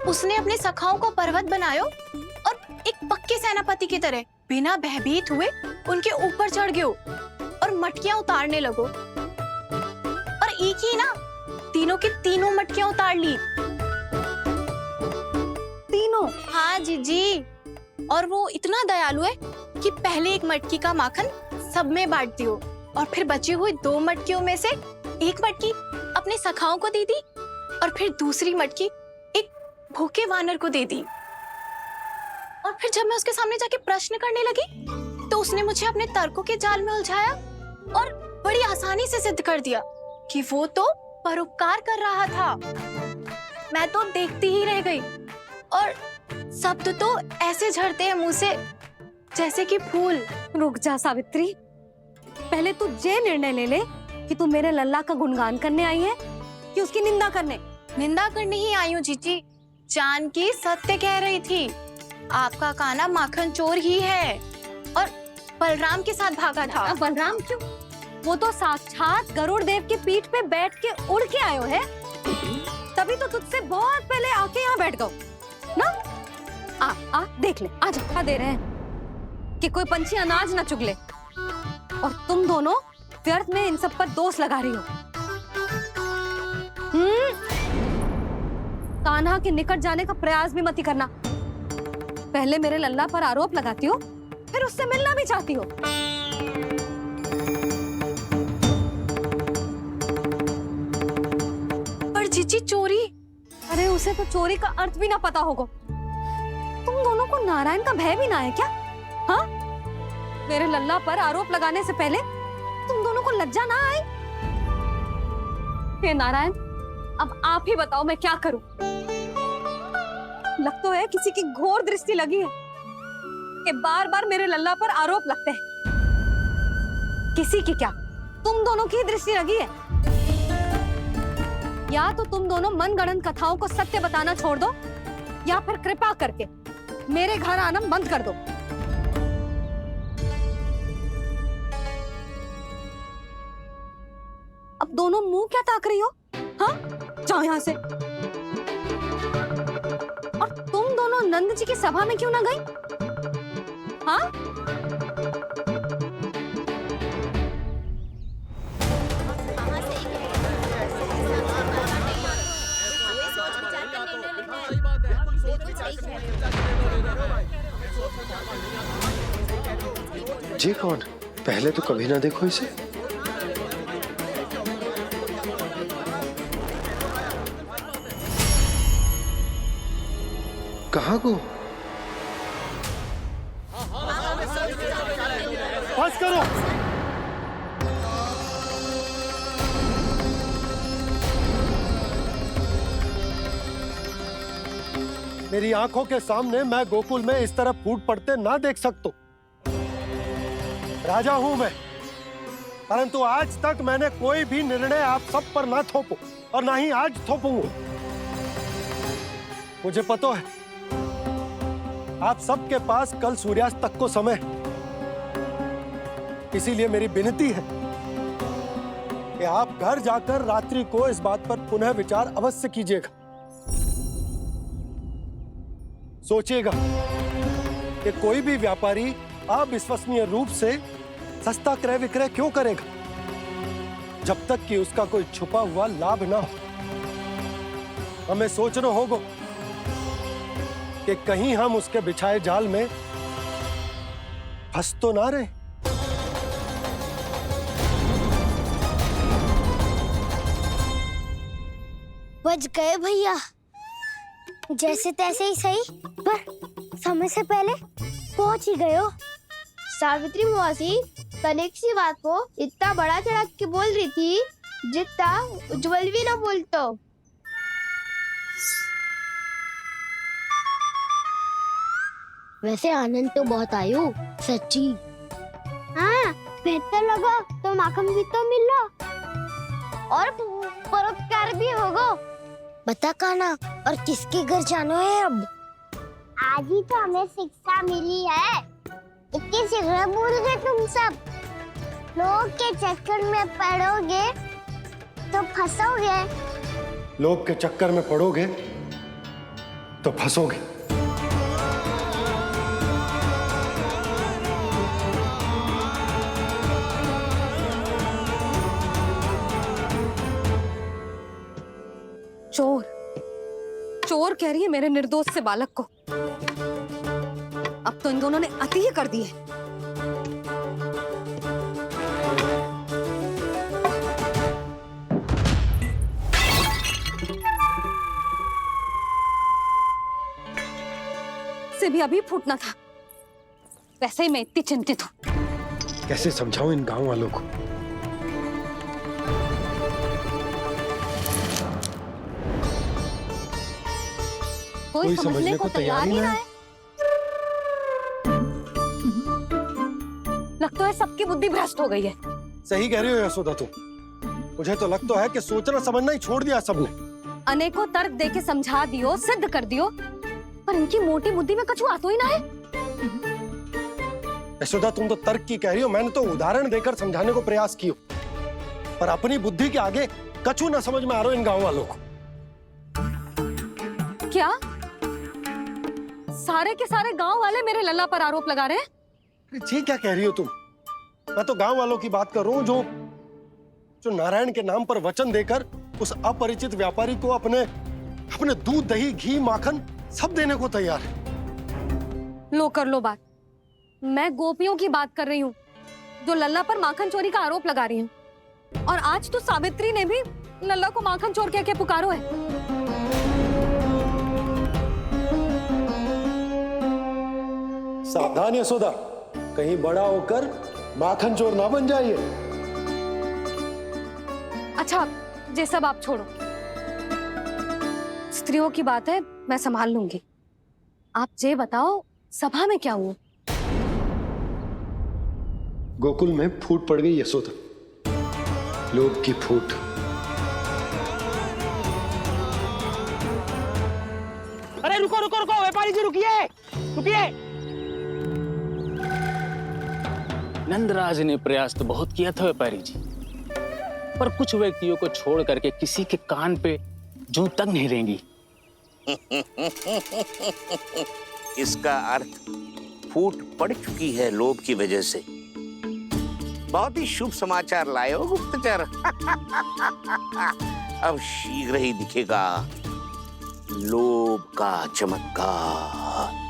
उसने अपने सखाओं को पर्वत बनायो और एक पक्के सेनापति की तरह बिना भयभीत हुए उनके ऊपर चढ़ गयो और मटकियां उतारने लगो, और एक ही ना, तीनों की तीनों मटकियां उतार ली। तीनों? हाँ जीजी, और वो इतना दयालु है कि पहले एक मटकी का माखन सब में बांट दियो, और फिर बची हुई 2 मटकियों में से एक मटकी अपने सखाओं को दे दी, और फिर दूसरी मटकी एक भूखे वानर को दे दी। और फिर जब मैं उसके सामने जाके प्रश्न करने लगी तो उसने मुझे अपने तर्कों के जाल में उलझाया और बड़ी आसानी से सिद्ध कर दिया कि वो तो परोपकार कर रहा था। मैं तो देखती ही रह गई, और शब्द तो ऐसे झड़ते हैं मुंह से जैसे कि फूल। रुक जा सावित्री, पहले तू ये निर्णय ले ले कि तू मेरे लल्ला का गुणगान करने आई है कि उसकी निंदा करने? निंदा करने ही आई हूँ जीजी। जानकी सत्य कह रही थी, आपका कान्हा माखन चोर ही है और बलराम के साथ भागा था। बलराम क्यों? वो तो साक्षात गरुड़ देव की पीठ पे बैठ के उड़ के आयो है, तभी तो तुझसे बहुत पहले आके यहाँ बैठ गओ ना। आ देख ले, आ जा, दे रहे हैं कि कोई पंछी अनाज ना चुग ले, और तुम दोनों व्यर्थ में इन सब पर दोष लगा रही हो। कान्हा के निकट जाने का प्रयास भी मत ही करना। पहले मेरे लल्ला पर आरोप लगाती हो, फिर उससे मिलना भी चाहती हो। पर जीजी, चोरी? अरे उसे तो चोरी का अर्थ भी ना पता होगा। तुम दोनों को नारायण का भय भी ना है क्या? हाँ, मेरे लल्ला पर आरोप लगाने से पहले तुम दोनों को लज्जा ना आई? हे नारायण, अब आप ही बताओ मैं क्या करूं? लग तो है किसी की घोर दृष्टि लगी है कि बार बार मेरे लल्ला पर आरोप लगते हैं। किसी की क्या, तुम दोनों की दृष्टि लगी है। या तो तुम दोनों मनगढ़ंत कथाओं को सत्य बताना छोड़ दो, या फिर कृपा करके मेरे घर आना बंद कर दो। अब दोनों मुंह क्या ताक रही हो? हाँ, जाओ यहाँ से। और तुम दोनों नंद जी की सभा में क्यों ना गई? हाँ? जी कौन? पहले तो कभी ना देखो इसे। कहाँ को? बस करो। मेरी आंखों के सामने मैं गोकुल में इस तरह फूट पड़ते ना देख सकता। राजा हूं मैं, परंतु आज तक मैंने कोई भी निर्णय आप सब पर ना थोपो और ना ही आज थोपूंगा। मुझे पता है आप सबके पास कल सूर्यास्त तक को समय, इसीलिए मेरी विनती है कि आप घर जाकर रात्रि को इस बात पर पुनः विचार अवश्य कीजिएगा। सोचिएगा कि कोई भी व्यापारी अविश्वसनीय रूप से सस्ता क्रय विक्रय क्यों करेगा जब तक कि उसका कोई छुपा हुआ लाभ ना हो। हमें सोचना होगा कि कहीं हम उसके बिछाए जाल में फंस तो ना रहे। बच गए भैया, जैसे तैसे ही सही, पर समय से पहले पहुंच ही गए हो। सावित्री मौसी कनेक सी बात को इतना बड़ा चढ़ा के बोल रही थी जितना उज्जवल भी ना बोलतो। वैसे आनंद तो बहुत आयो, सच्ची। हाँ, बेहतर लगा तो माखन भी तो मिला और परोपकार भी होगा। बता काना, और किसके घर जाना है अब? आज ही तो हमें शिक्षा मिली है, इतनी शीघ्र भूल गए तुम सब। लोग के चक्कर में पड़ोगे तो फंसोगे। लोग के चक्कर में पड़ोगे तो फंसोगे। चोर चोर कह रही है मेरे निर्दोष से बालक को। अब तो इन दोनों ने अति ही कर दी है। से भी अभी फूटना था। वैसे ही मैं इतनी चिंतित हूं। कैसे समझाऊं इन गांव वालों को? कोई समझने को तैयार ही ना है। लगता है सबकी बुद्धि भ्रष्ट हो गई है। सही कह रही हो यशोदा तुम। मुझे तो लगता है कि सोचना समझना ही छोड़ दिया सबने। अनेकों तर्क देके समझा दियो, सिद्ध कर दियो, पर इनकी मोटी बुद्धि में कछु आता ही ना है। यशोदा तुम तो तर्क की कह रही हो, मैंने तो उदाहरण देकर समझाने को प्रयास किया, पर अपनी बुद्धि के आगे कछु ना समझ में आ रहा इन गांव वालों को। क्या सारे के सारे गांव वाले मेरे लल्ला पर आरोप लगा रहे हैं? जी क्या कह रही हो तुम? मैं तो गांव वालों की बात कर रहा हूँ जो नारायण के नाम पर वचन देकर उस अपरिचित व्यापारी को अपने दूध, दही, घी, माखन सब देने को तैयार है। लो कर लो बात। मैं गोपियों की बात कर रही हूँ जो लल्ला पर माखन चोरी का आरोप लगा रही हूँ। और आज तो सावित्री ने भी लल्ला को माखन चोर कह के पुकारो है। सावधान यशोदा, कहीं बड़ा होकर माखन चोर ना बन जाइए। अच्छा, ये सब आप छोड़ो। स्त्रियों की बात है, मैं संभाल लूंगी। आप ये बताओ, सभा में क्या हुआ? गोकुल में फूट पड़ गई यशोदा, लोभ की फूट। अरे रुको रुको रुको, व्यापारी जी रुकिए रुकिए। नंदराज ने प्रयास तो बहुत किया था व्यापारी जी, पर कुछ व्यक्तियों को छोड़ करके किसी के कान पे जूं तक नहीं रेंगी। इसका अर्थ फूट पड़ चुकी है लोभ की वजह से। बहुत ही शुभ समाचार लाए हो गुप्तचर। अब शीघ्र ही दिखेगा लोभ का चमत्कार।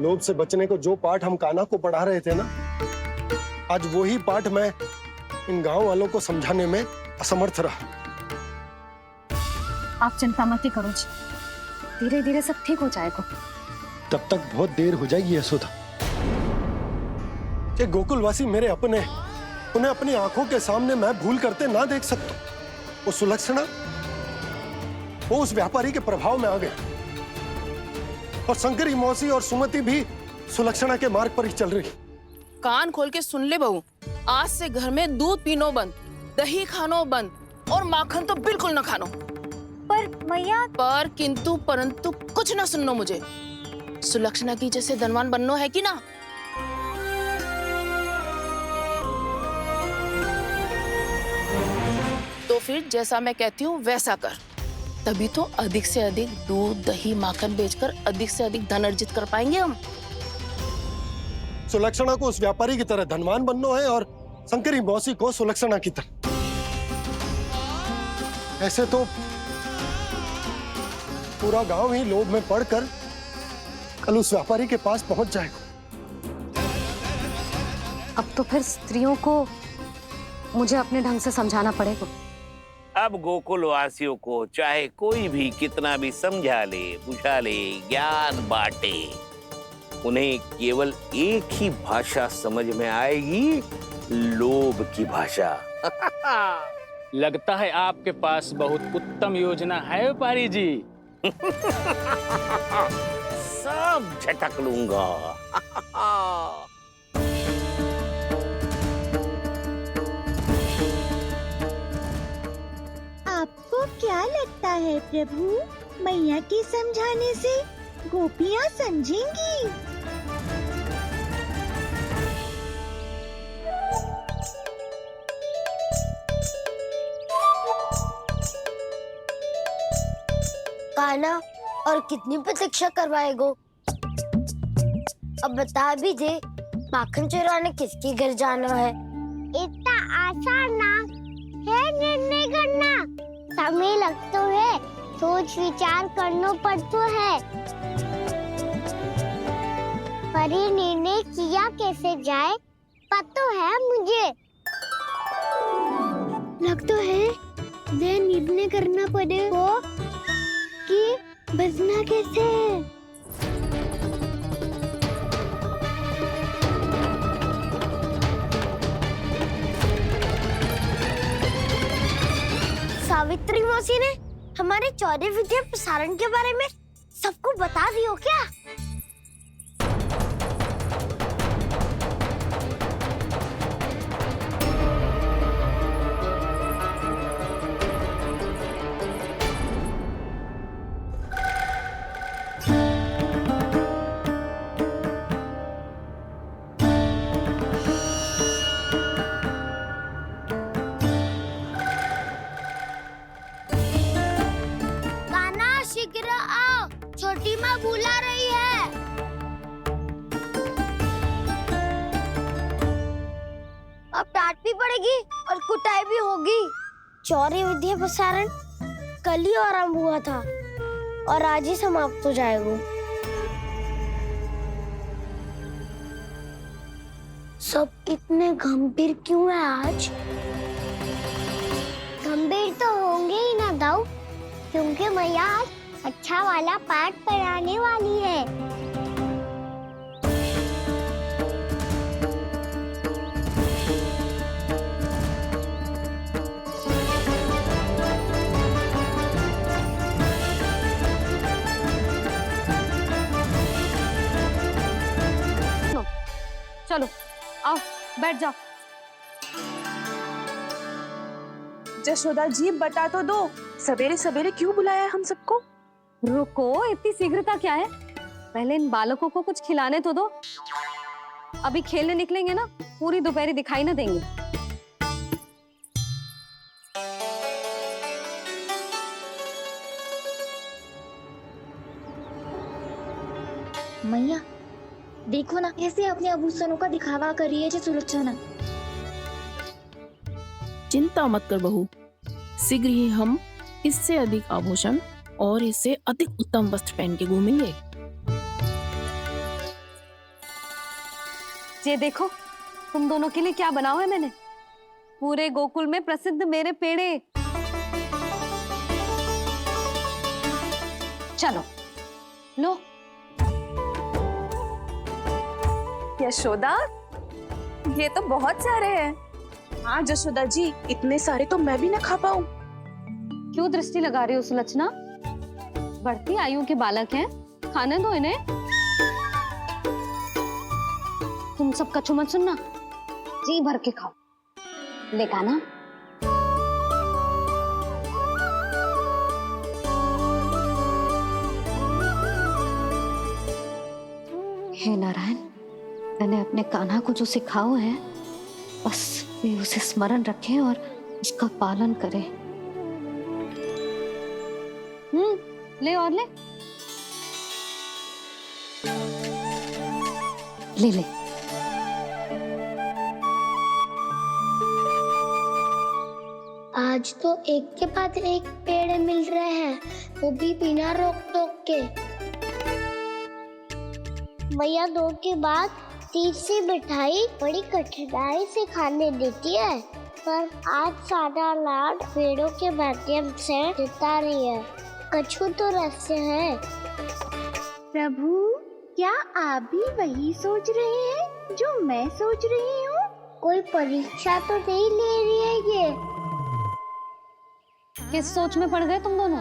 लोभ से बचने को जो पाठ हम कान्हा को पढ़ा रहे थे ना, आज वही पाठ मैं इन गांव वालों को समझाने में असमर्थ रहा। आप चिंता मत करो जी, धीरे धीरे सब ठीक हो जाएगा। तब तक बहुत देर हो जाएगी यशोदा। ये गोकुलवासी मेरे अपने, उन्हें अपनी आंखों के सामने मैं भूल करते ना देख सकता। वो सुलक्षणा, वो उस व्यापारी के प्रभाव में आ गया, और शंकरी मौसी और सुमति भी सुलक्षणा के मार्ग पर ही चल रही। कान खोल के सुन ले बहू, आज से घर में दूध पीनो बंद, दही खानो बंद, और माखन तो बिल्कुल न खानो। पर मैया, पर किंतु परंतु कुछ ना सुननो मुझे। सुलक्षणा की जैसे धनवान बननो है कि ना? तो फिर जैसा मैं कहती हूँ वैसा कर, तभी तो अधिक से अधिक दूध दही माखन बेचकर अधिक से अधिक धन अर्जित कर पाएंगे हम। सुलक्षणा को उस व्यापारी की तरह धनवान बनना है और शंकरी मौसी को सुलक्षणा की तरह। ऐसे तो पूरा गांव ही लोभ में पड़कर कल उस व्यापारी के पास पहुंच जाएगा। अब तो फिर स्त्रियों को मुझे अपने ढंग से समझाना पड़ेगा। अब गोकुल वासियों को चाहे कोई भी कितना भी समझा ले, बुझा ले, ज्ञान बांटे, उन्हें केवल एक ही भाषा समझ में आएगी, लोभ की भाषा। लगता है आपके पास बहुत उत्तम योजना है व्यापारी जी। सब झटक लूंगा। आपको क्या लगता है प्रभु, मैया के समझाने से गोपियाँ समझेंगी? कान्हा, और कितनी प्रतीक्षा करवाएगो? अब बता भी दे, माखन चुराने किसके घर जाना है? इतना आसान ना है निर्णय करना, समय लगता है, सोच विचार करना पड़ता है। पर ये निर्णय किया कैसे जाए पता है मुझे। लगता है ये निर्णय करना पड़ेगा कि बचना कैसे। सावित्री मौसी ने हमारे चौरे विद्या प्रसारण के बारे में सबको बता दियो क्या? छोटी माँ बुला रही है। अब डांट भी पड़ेगी और कुटाई भी होगी। चौरी विद्या प्रसारण कल ही आरंभ हुआ था और आज ही समाप्त हो जाएगा। सब इतने गंभीर क्यों है आज? गंभीर तो होंगे ही ना दाऊ, क्योंकि मैया आज अच्छा वाला पाठ पढ़ाने वाली है। चलो आओ बैठ जाओ। जशोदा जी बता तो दो, सवेरे सवेरे क्यों बुलाया हम सबको? रुको, इतनी शीघ्रता क्या है? पहले इन बालकों को कुछ खिलाने तो दो। अभी खेलने निकलेंगे ना, पूरी दोपहरी दिखाई ना देंगे। मैया देखो ना, कैसे अपने आभूषणों का दिखावा कर रही है सुलक्षणा। चिंता मत कर बहू, शीघ्र ही हम इससे अधिक आभूषण और इससे अधिक उत्तम वस्त्र पहन के घूमेंगे। ये देखो, तुम दोनों के लिए क्या बनाओ है मैंने। पूरे गोकुल में प्रसिद्ध मेरे पेड़े। चलो लो। यशोदा, ये तो बहुत सारे हैं। हाँ जशोदा जी, इतने सारे तो मैं भी ना खा पाऊं। क्यों दृष्टि लगा रही हो सुलक्षणा? बढ़ती आयु के बालक हैं, खाने दो इन्हें। तुम सब कछु मत सुनना, जी भर के खाओ। लेगा ना? हे नारायण, मैंने अपने कान्हा को जो सिखाओ है, बस वे उसे स्मरण रखें और उसका पालन करें। ले और ले। ले ले। आज तो एक के बाद एक पेड़ मिल रहे हैं, वो भी बिना रोक टोक के। मैया 2 के बाद तीसरी मिठाई बड़ी कठिनाई से खाने देती है, पर आज सादा लाड पेड़ों के माध्यम से जिता रही है। कछु तो रहस्य है। प्रभु, क्या आप भी वही सोच रहे हैं जो मैं सोच रही हूँ? कोई परीक्षा तो नहीं ले रही है ये? किस सोच में पड़ गए तुम दोनों?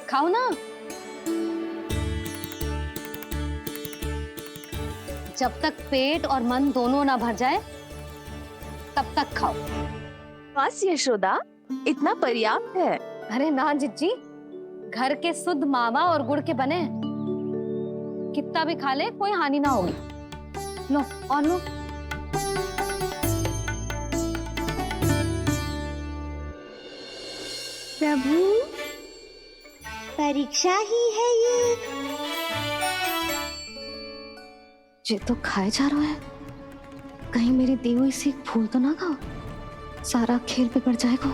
खाओ ना। जब तक पेट और मन दोनों ना भर जाए तब तक खाओ। बस यशोदा, इतना पर्याप्त है। अरे ना जिज्जी, घर के शुद्ध मावा और गुड़ के बने, कितना भी खा ले कोई हानि ना होगी। लो और लो। प्रभु, परीक्षा ही है ये तो खाए जा रहा है, कहीं मेरी दी हुई सीख भूल तो ना खाओ, सारा खेल बिगड़ जाएगा।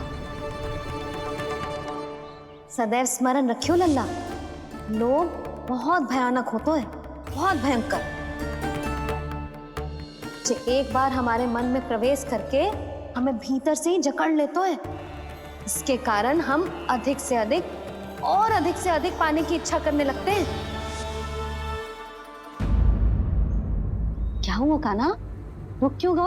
सदैव स्मरण रखियो लल्ला, लोग बहुत भयानक होते हैं, बहुत भयंकर। जो एक बार हमारे मन में प्रवेश करके हमें भीतर से ही जकड़ लेते हैं, इसके कारण हम अधिक से अधिक और अधिक से अधिक पाने की इच्छा करने लगते हैं। क्या हुआ कान्हा, रुक क्यों गए?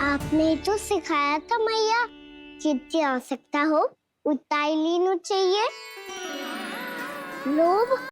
आपने तो सिखाया था मैया, जितनी आवश्यकता हो उतना ही लेना चाहिए। लोभ